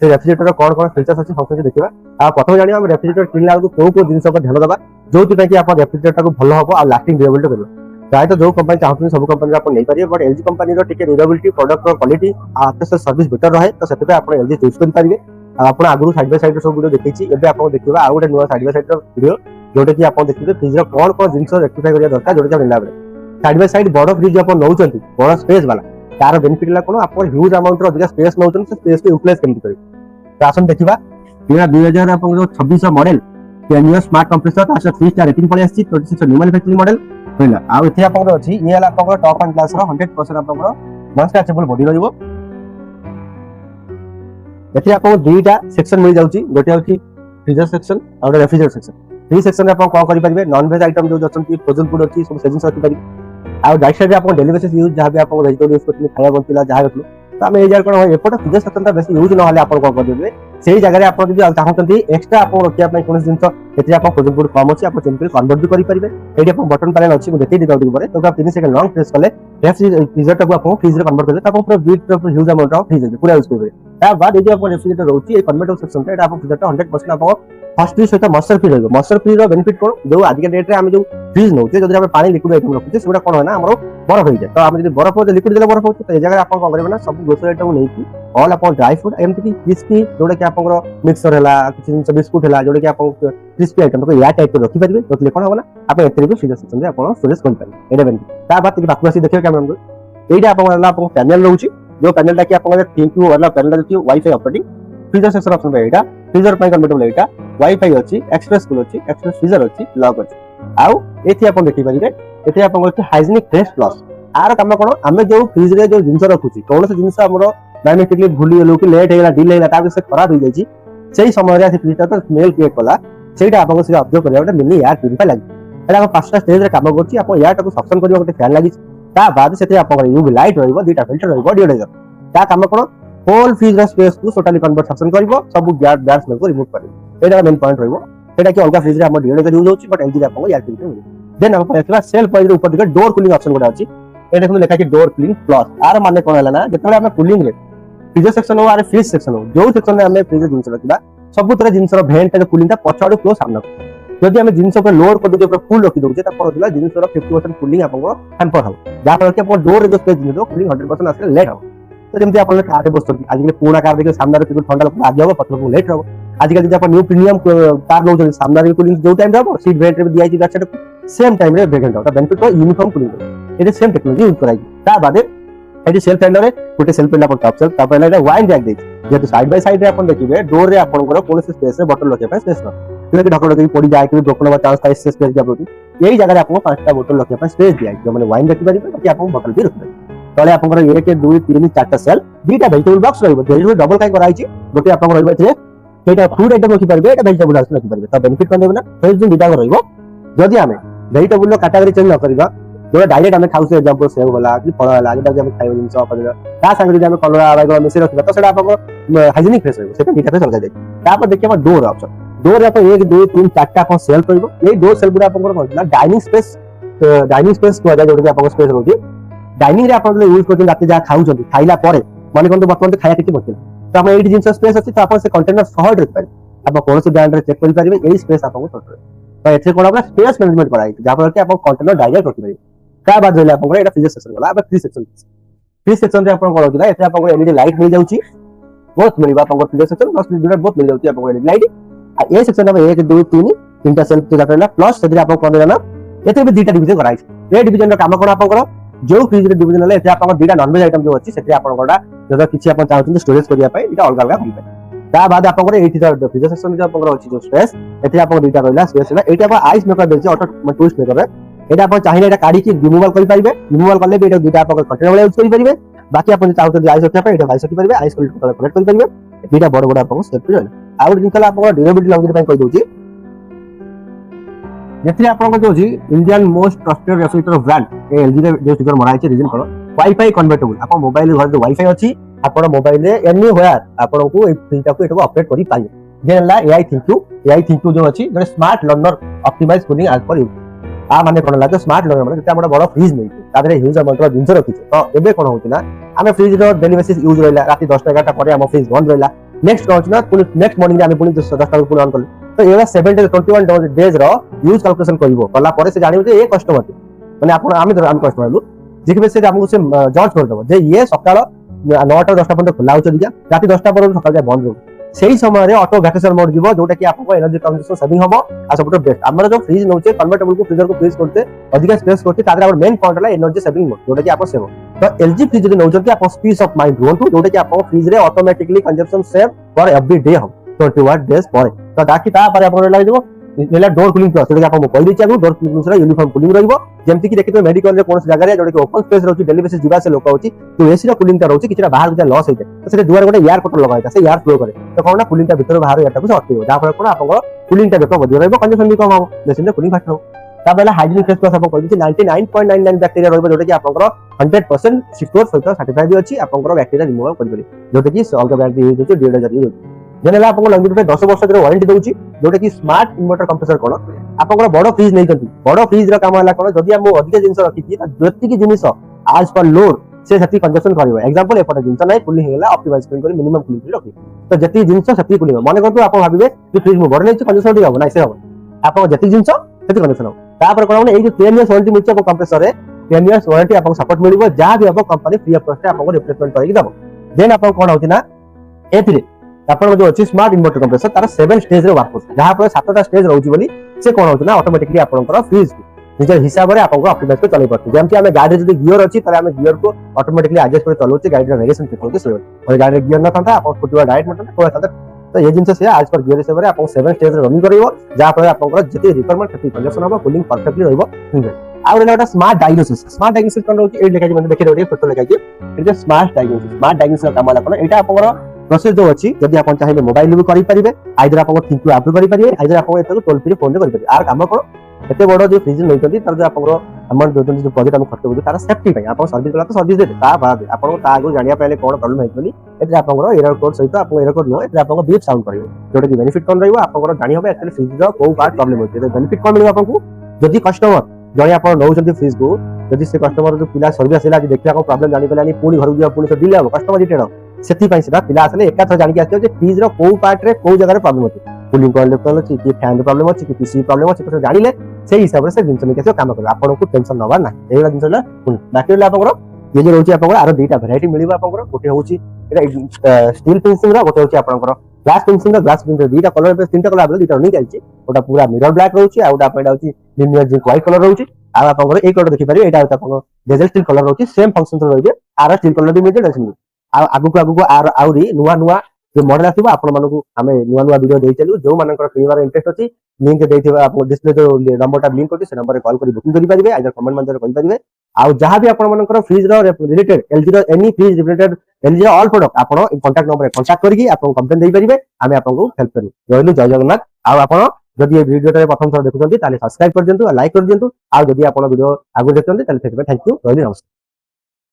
से रेफ्रिजरेटर कौन कौन फीचर्स अच्छी सब देखा आ प्रथम जाना हम रेफ्रिजरेटर किनला बेलू कौ जिन ध्यान देवा जो कि आप रेफ्रिजरेटर को भल हम आ लास्टिंग ड्यूरेबिलिटी कर प्रायतः जो कंपनी चाहते सब कंपनी आप नहीं पारे but LG company durability product quality service better रहे तो से आप एलजी चूज करेंगे आप आगुरी साइड बाय साइड सब वीडियो देखी आप देखा आउ गोटे नुआ साइड बाय साइड वीडियो जोटा कि आप देखिए फ्रिज कौन कौन जिन रेक्टिफाई करने दरकार जोटा कि आप साइड बाय साइड बड़ फ्रिज आप नौ बड़ स्पेस वाला तार बेनिफिट है कौन आप ह्यूज अमाउंट अधिक स्पेस नौ स्पेस को यूटिलाइज केमती करेंगे तो आसन देखा 2026 model 10 years smart compressor 3 star rating पड़े आसी 26 न्यू मैन्युफैक्चरिंग मॉडल होइला आ एथि आपन अछि ये हला आपन टॉप एंड क्लास रो 100% आपन वन स्ट्रेचेबल बॉडी रहइबो एथि आपन दुईटा सेक्शन मिल जाउची गोटे अछि फ्रीजर सेक्शन और रेफ्रिजरेटर सेक्शन फ्री सेक्शन रे आपन कोन करि परिबे नॉन वेज आइटम जो अछन कि फ्रोजन फूड अछि सब सेजिंग रखि परिबे आ राइट साइड रे आपन डेली बेसिस यूज जहां भी आपन वेजिटेबल यूज करथि खाया बनतिला जहां रखलो तो आम ये कौन एपट फ्रिजर सेक्शन बेस यूज ना आप करेंगे से जगह आप चाहते एक्सट्रा आप रखा कौन जिन फ्रोजन फूड कम अच्छी आप कन्वर्ट भी करेंगे ये बटन पैनल अच्छी मुझे देखिए तो आप 3 सेकंड लॉन्ग प्रेस कले फ्रिजर को आप फ्रिज में कन्वर्ट करेंगे तो पूरा बीट ह्यूज अमाउंट फ्रिज पूरा यूज करेंगे त्या बाद ये रेफ्रिजरेटर रोचे कन्वर्टर सेक्शन आप फ्रिजर 100% आप फर्स्ट फ्रिज सहित मॉइस्चर फ्री रहिबो मॉइस्चर फ्री रो बेनिफिट कोन जो आज के डेट रे हम जो फ्रिज नौचे जदि हम पानी लिक्विड आइटम रखुचे सेटा कोन है ना हमरो बरफ हो जाए तो हम जदि बरफ हो लिक्विड देले बरफ होचे तो ए जगह आपन कोन करबे ना सब ग्रोसरी आइटम नै की ऑल अपन ड्राई फ्रूट एमटी की क्रिस्पी जोडा कि आपन मिक्सचर हला किछि बिस्कुट हला जोडा कि आपन क्रिस्पी आइटम को या टाइप रखि परिबे रखले कोन होना आप एतरे भी फ्रिज सेक्शन रे आपन स्टोरेज कर परिबे एडा बेनिफिट ता बात कि बाकी देखियो कैमरा में एटा आपन वाला आपन पैनल रहउची जो पैनल टा कि आपन थिंक वाला पैनल देखियो wifi operating freezer section option पे एटा फ्रीजर पे कन्वर्टेबल एटा वाईफाई अछि एक्सप्रेस कूल अछि एक्सप्रेस फ्रीजर अछि लॉक अछि आउ एथि आपण देखि परिबे एथि आपण अछि हाइजीनिक फ्रेश प्लस आर काम कोन हमें जो फ्रिज रे जो जिंस रखुची कोन से जिंस हमरो डायमेटिकली भूली गेलु कि लेट हेला डिले हेला ता से खराब हो जाई सेही समय रे फ्रिज ता स्मेल क्रिएट कला सेटा आपण से ऑब्जर्व करिया ଗୋଟେ मिनी एयर प्यूरिफायर लागि एला पांचटा स्टेज रे काम करछि आपण एयर टाको सक्शन करियो ଗୋଟେ फैन लागि ता बाद सेते आपण यूवी लाइट रहइबो दुटा फिल्टर रहइबो डिओडाइजर ता काम कोन होल फ्रिज स्पेस को टोटली कन्वर्ट सक्शन करिवो सब गैस स्मेल को रिमूव करिवो एटा मेन पॉइंट रहइबो एटा कि अलगा फ्रिज रे हम डिओडाइजर यूज होछि बट एलजी रे आपन एयर प्यूरिफायर देन हम परेतला सेल्फ वाइज ऊपर दिके डोर कूलिंग ऑप्शन गोटा अछि ए देखो लिखा कि डोर कूलिंग प्लस आर माने कोन हला ना जेतले हम कूलिंग रे फ्रिज सेक्शन हो आर फ्रिज सेक्शन हो जो सेक्शन में हम फ्रिज जिंस रखिबा सब तरह जिंस रो वेंट का कूलिंग ता पछाडू फ्लो सामना जदि हम जिंस को लोड कर दे पूरा फुल रखि दोचे ता पर होला जिंस रो 50% कूलिंग आपन को हैम्पर हो जा पर कि आपन डोर रे जो स्पेस दिनो कूलिंग 100% आसे लेट हो तो जेमति आपन कार बस आज के पुराना कार देखियो सामने रे ठंडा लोग आगे हो पतलो को लेट हो आज के जदि आपन न्यू प्रीमियम कार लो सामने रे कूलिंग जो टाइम रहबो सीट वेंट रे दिया छि बैक साइड सेम टाइम रे वेकेंट हो ता बेनिफिट को यूनिफॉर्म कूलिंग एते सेम टेक्नोलॉजी यूज कराई ता बादे एटी सेल्फ हैंडल रे गोटे सेल्फ हैंडल टॉप सेल्फ ता पहले वाइन रैक दे जेतु साइड बाय साइड रे आपन देखिबे डोर रे आपन को कोन से स्पेस रे बोतल रखे पे स्पेस न कि ढकड़ के पड़ी जाए कि ब्रोकन चांस था स्पेस दिया पड़ती यही जगह रे आपन पांचटा बोतल रखे पे स्पेस दिया जो माने वाइन रखि परिबे कि आपन बोतल भी रखबे तले आपन को 1 2 3 4टा सेल दुईटा वेजिटेबल बॉक्स रहइबो वेजिटेबल डबल काई कराई छि गोटे आपन रहइबो एथे एटा फूड आइटम रखि परिबे एटा वेजिटेबल आइटम रखि परिबे त बेनिफिट कोन देबे ना फ्रेश जो दुईटा रहइबो जदि हमें वेजिटेबल रो कैटेगरी चेंज न करबा जो डायरेक्ट हमें खाउ से एग्जांपल सेव होला कि फल होला जेटा कि हम खाइबो जिंस अपन ता संग जदि हमें कलरा बाइगन मिसे रखबा त सेटा आपन हाइजीनिक फ्रेश रहइबो सेटा दुईटा पे अलगा जाय ता पर देखिए हम डोर ऑप्शन डोर आप 1 2 3 4टा अपन सेल करबो यही डोर सेल गुरा अपन को डाइनिंग स्पेस को जाय जोटा कि अपन स्पेस रहउची डाइनिंग रे अपन यूज करते रात जा खाउ जंती खाइला परे माने कोन तो बर्तमान खाया टिके बचिला तो हम एडी जिंस स्पेस अछि तो अपन से कंटेनर सहज रख पारे आप कोन से ब्रांड रे चेक कर पारिबे एही स्पेस आपन को टोटल तो एथे कोन आपन स्पेस मैनेजमेंट कराई जा पर कि आपन कंटेनर डायरेक्ट रखि पारिबे का बाद रहले आपन एटा फ्रीजर सेक्शन वाला अब फ्री सेक्शन रे आपन कोन होतिला एथे आपन को एलईडी लाइट मिल जाउची बहुत मिलबा आपन को फ्रीजर सेक्शन प्लस लीडर बहुत मिल जाउची आपन को एलईडी लाइट आ ए सेक्शन में 1 2 3 तीनटा सेल्फ जो रहला प्लस सेदि आपन कोन देना एथे भी दुईटा डिवीजन कराई ए डिवीजन रो काम कोन आपन को जो फ्रिज रे डिवीजन ले एथे आपन दुईटा नॉन वेज आइटम जो अछि सेति आपन कोडा जदा किछि आपन चाहउछन स्टोरेज करिया पय इटा अलग अलग होई पाय ता बाद आपन को एठी फ्रीजर सेक्शन में आपन को अछि जो स्पेस एथे आपन दुईटा रहला स्पेस है एटा आपन आइस मेकर देछि ऑटो ट्विस्ट मेकर एटा आपन चाहिए एटा काडी की रिमूवल करि पाइबे रिमूवल करले भी एटा दुईटा आपन कंटेनर वाला यूज करि परिबे बाकी आपन चाहउछन आइस रखिया पय एटा आइस रखि परिबे आइस कलेक्ट करि परिबे दुईटा बड़ बड़ आपन सेट रहला आ जिनकला आपन ड्यूरेबिलिटी लॉन्ग पय कहि दोछि जेथि आपन को जो छी Indian most trusted refrigerator brand LG रे जो स्टिकर मराई छी रीजन कोन वाईफाई कन्वर्टेबल आपन मोबाइल घर जो वाईफाई अछि आपन मोबाइल रे एनीवेयर आपन को ए फ्रिज को एटको ऑपरेट करि पाइबे जेनला एआई थिंक जो अछि जो स्मार्ट लर्नर ऑप्टिमाइज कूलिंग आज पर आ माने कोन लागे स्मार्ट लर्नर माने जेटा बड़ फ्रिज नै तादरे ह्यूज अमाउंट जिंस रखि तो एबे कोन होति ना हमें फ्रिज रो डेली बेसिस यूज रहला राती 10 11 टा परे हम फ्रिज बंद रहला नेक्स्ट कौन ना पुनी नेक्स्ट मॉर्निंग आमे पुनी 10 टा पुनी ऑन कर तो एला 7 डेज 21 डेज रो यूज कैलकुलेशन करबो कला परे से जानिबो जे ए कस्टमर माने आपण आमे कस्टमर लो देखिबे से हमको से जांच कर देबो जे ये सकाळ 9 टा 10 टा पर्यंत खुला होछ दिया राति 10 टा पर्यंत सकाळ बंद हो सेही समय रे ऑटो वैकेशन मोड जीवो जोटा कि आपको एनर्जी कंजम्पशन सेविंग हबो आ सब बेस्ट हमर जो फ्रीज नउचे कन्वर्टेबल को फ्रीजर को फ्रीज करते अधिक स्पेस करते तादर हमर मेन पॉइंट है एनर्जी सेविंग मोड जोटा कि आपको सेव तो एलजी फ्रीज जदि नउचंती आपको पीस ऑफ माइंड रोंतु जोटा कि आपको फ्रीज रे automatically consumption save for every day हम 21 डेज पर तो दाकी ता पर आपन लागि दिबो नेला डोर कूलिंग प्लस जोटा कि आपको कहि दिछि आगु डोर कूलिंग से यूनिफॉर्म कूलिंग रहइबो जेमति कि देखितो मेडिकल रे कोन जगह रे जोटा कि ओपन स्पेस रहउची डेली बेसिस जीवा से लोक होची तो एसी रा कूलिंग ता रहउची किछरा बाहर गुजा लॉस होइते तो से दुआर गोटे एयर कटर लगाइता से एयर फ्लो करे तो कोन ना कूलिंग ता भीतर बाहर एटा को अटकेबो जा फल कोन आपन कूलिंग ता बेको बदि रहइबो कंजम्पशन भी कम हो मशीन रे कूलिंग फास्ट हो ता बेला हाइजीनिक फेस प्लस आपन कहि दिछि 99.99 बैक्टीरिया रहइबो जोटा कि आपन 100% सिक्योर सहित सर्टिफाई भी अछि आपन बैक्टीरिया रिमूव कर परिबे जोटा कि अलग बैक्टीरिया यूज होची 2000 यूज जेनेला आपन लंगिटी 10 वर्ष के वारंटी दोची जोटा कि स्मार्ट इन्वर्टर कंप्रेसर कोन आपन बड़ फ्रिज नै जंती बड़ फ्रिज रा काम हला कोन जदि हम अधिक जिंस रखि छी जति कि जिंस आज पर लोड से सती कंजम्पशन करिवो एग्जांपल एपटा जिंस नै कूलिंग हेला ऑप्टिमाइज करि मिनिमम कूलिंग रखि तो जति जिंस सती कूलिंग माने कोन आपन भाबिबे कि फ्रिज में बड़ नै छी कंजम्पशन दी हो नै से हो आपन जति जिंस सती कंजम्पशन हो तापर कोन ए जो 10 इयर्स वारंटी मिलछ कंप्रेसर रे 10 इयर्स वारंटी आपन सपोर्ट मिलिबो जा भी अब कंपनी फ्री ऑफ कॉस्ट आपन रिप्लेसमेंट करि दबो देन आपन कोन होची ना एथिरे आपन जो अछि स्मार्ट इन्वर्टर कंप्रेसर तार 7 स्टेज रे वर्क होछ जहां पर 7 टा स्टेज रहउची बोली से कोन होछ ना ऑटोमेटिकली आपनकर फ्रीज निजर हिसाब रे आपन को ऑप्टिमाइज को चलै पड़त जेमति हमें गाड़ी जदी गियर अछि तारे हमें गियर को ऑटोमेटिकली एडजस्ट कर चलोचे गाड़ी रे वेरिएशन पेपर के सो और गाड़ी रे गियर न था आपन फुटवा डायरेक्ट मतलब कोला था तो ये जिंस से आज पर गियर हिसाब रे आपन 7 स्टेज रे रनिंग करिवो जहां पर आपनकर जति रिक्वायरमेंट जति कंजम्पशन होबो कूलिंग परफेक्टली रहइबो आ एटा स्मार्ट डायग्नोसिस कोन रहउची ए लेखा जे देखि रहउची फोटो लेखा कि एटा स्मार्ट डायग्नोसिस काम वाला कोन एटा आपनकर प्रोसेस जो अछि जदि आपण चाहिले मोबाइल भी करि परिबे आइदर आपण थिंक टू ऐप करि परिबे आइदर आपण एतको टोल फ्री फोन रे करि परिबे आर काम कोन एते बडो जो फ्रिज नैतंती तार जो आपण हमर जो प्रोजेक्ट हम खर्च करू तार सेफ्टी पय आपण सर्विस कला तो सर्विस दे ता बाद आपण ता आगु जानिया पहले कोन प्रॉब्लम हेतली एते आपण एरर कोड सहित आपण एरर कोड नो एते आपण बीप साउंड करिवो जोटा कि बेनिफिट कोन रहइबो आपण जानि होबे एक्चुअली फ्रिज रो को पार्ट प्रॉब्लम होते बेनिफिट कोन मिलबो आपण को जदि कस्टमर जणे आपण नौचंती फ्रिज को जदि से कस्टमर जो पिला सर्विस हेला देखिया को प्रॉब्लम जानि पेलानी पुनी घर दिया पुनी से डिले हो कस्टमर जिटेड सेति पय सेदा पिला आसले एकाथर जानि के आछे जे फ्रिज रो को पार्ट रे को जगह रे प्रॉब्लम होते कूलिंग कॉइल प्रॉब्लम अछि कि फैन प्रॉब्लम अछि कि पीसी प्रॉब्लम अछि तो जानिले से हिसाब रे से जिंस में केसे काम कर आपण को टेंशन नबा ना एला जिंस ना बाकी ला आपण ये जे रहउची आपण आरो दुईटा वैरायटी मिलिबा आपण गोटे होउची एटा स्टील फिनिशिंग रा गोटे होउची आपण ग्लास फिनिशिंग रा ग्लास फिनिशिंग दुईटा कलर पे तीनटा कलर दुईटा नहीं जाइछि ओटा पूरा मिरर ब्लैक रहउची आ ओटा पेडा होउची लिनियर जिंक व्हाइट कलर रहउची आ आपण एक कलर देखि पारि एटा आपण डेजल स्टील कलर रहउची सेम फंक्शन रहउची आरो स्टील कलर भी मिलजे डेसिम आ आगु आउरी नुवा नुवा जो मॉडल आथिबा आपण मानकु हमें नुवा नुवा वीडियो देइ चलु जो मानकर किनिबार इंटरेस्ट अछि लिंक देइथिबा आपण डिस्प्ले जो नंबर टा लिंक करछि से नंबर रे कॉल करि बुकिंग करि परिबे आइदर कमेंट माध्यम रे करि परिबे आ जहां भी आपण मानकर फ्रिज रो रिलेटेड एलजी रो any fridge related LG all product आपण कांटेक्ट नंबर रे कांटेक्ट करके आपण कंप्लेन देइ परिबे आमे आपण को हेल्प करू रहलु जय जगन्नाथ आ आपण जदि ये वीडियो रे प्रथम थोर देखुछन्ती ताले सब्सक्राइब कर दियंतु लाइक कर दियंतु आ जदि आपण वीडियो आगु देखछन्ती ताले थैंक यू रहलु नमस्कार।